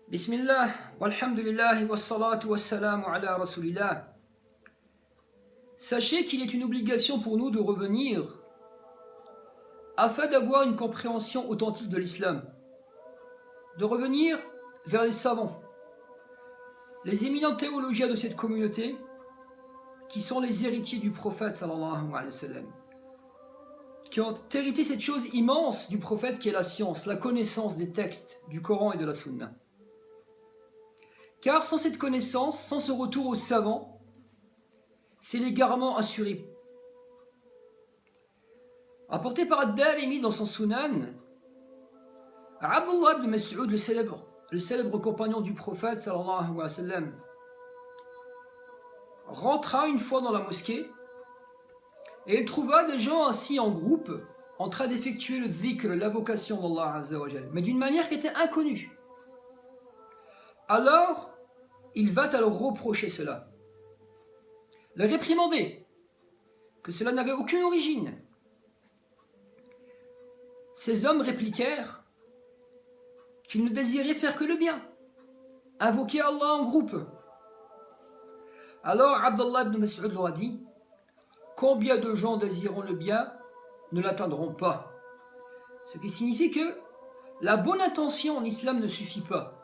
Bismillah, walhamdulillah, wassalatu wassalamu ala rasulillah. Sachez qu'il est une obligation pour nous de revenir afin d'avoir une compréhension authentique de l'islam. De revenir vers les savants, les éminents théologiens de cette communauté, qui sont les héritiers du prophète sallallahu alayhi wa sallam, qui ont hérité cette chose immense du prophète qui est la science, la connaissance des textes du Coran et de la Sunna. Car sans cette connaissance, sans ce retour aux savants, c'est l'égarement assuré. Apporté par Ad-Darimi dans son Sunan, Abdullah ibn Mas'ud, le célèbre compagnon du prophète sallallahu alayhi wa sallam, rentra une fois dans la mosquée et il trouva des gens assis en groupe en train d'effectuer le dhikr, l'invocation d'Allah Azza wa Jal, mais d'une manière qui était inconnue. Alors, il va à leur reprocher cela, les réprimander, que cela n'avait aucune origine. Ces hommes répliquèrent qu'ils ne désiraient faire que le bien, invoquer Allah en groupe. Alors Abdullah ibn Mas'ud leur a dit: combien de gens désirant le bien ne l'atteindront pas? Ce qui signifie que la bonne intention en islam ne suffit pas.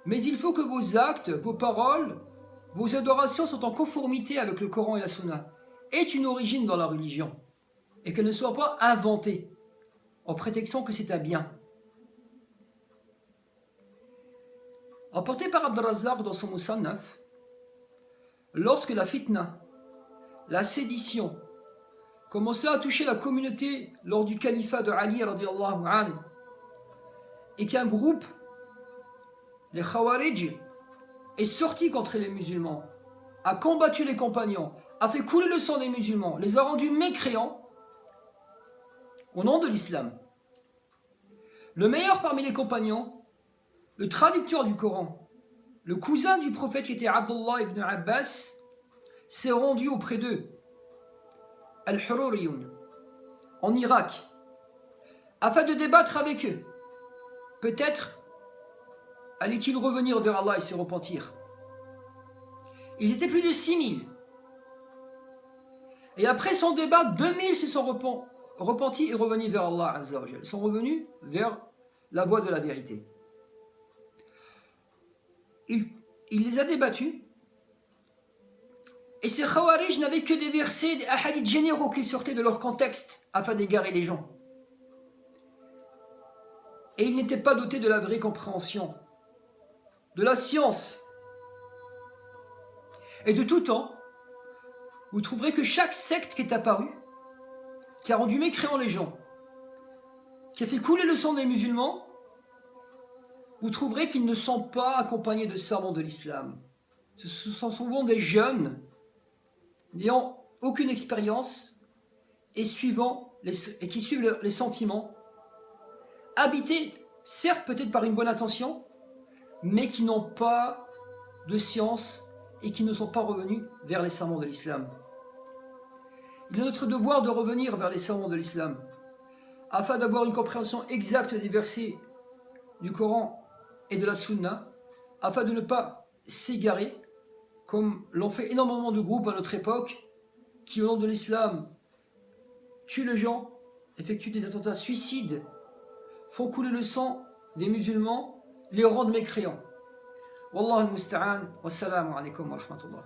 Mais il faut que vos actes, vos paroles, vos adorations sont en conformité avec le Coran et la Sunna, aient une origine dans la religion, et qu'elles ne soient pas inventées, en prétextant que c'est un bien. Apporté par Abd al-Razzaq dans son Musannaf, lorsque la fitna, la sédition, commençait à toucher la communauté lors du califat de Ali radiyallahu anhu, et qu'un groupe, les Khawarij, est sorti contre les musulmans, a combattu les compagnons, a fait couler le sang des musulmans, les a rendus mécréants au nom de l'islam. Le meilleur parmi les compagnons, le traducteur du Coran, le cousin du prophète qui était Abdullah ibn Abbas, s'est rendu auprès d'eux, Al-Hururiyun, en Irak, afin de débattre avec eux. Peut-être allait-il revenir vers Allah et se repentir. Ils étaient plus de 6000. Et après son débat, 2000 se sont repentis et revenus vers Allah Azza wa Jal. Ils sont revenus vers la voie de la vérité. Il les a débattus. Et ces Khawarij n'avaient que des versets, des hadiths généraux qui sortaient de leur contexte afin d'égarer les gens. Et ils n'étaient pas dotés de la vraie compréhension, de la science. Et de tout temps, vous trouverez que chaque secte qui est apparue, qui a rendu mécréants les gens, qui a fait couler le sang des musulmans, vous trouverez qu'ils ne sont pas accompagnés de savants de l'islam. Ce sont souvent des jeunes n'ayant aucune expérience et qui suivent les sentiments, habités certes peut-être par une bonne intention, mais qui n'ont pas de science et qui ne sont pas revenus vers les savants de l'islam. Il est notre devoir de revenir vers les savants de l'islam afin d'avoir une compréhension exacte des versets du Coran et de la Sunna, afin de ne pas s'égarer comme l'ont fait énormément de groupes à notre époque qui au nom de l'islam tuent les gens, effectuent des attentats suicides, font couler le sang des musulmans, les rendent mécréants. Wallahu al-musta'an, wassalamu alaikum wa rahmatullah.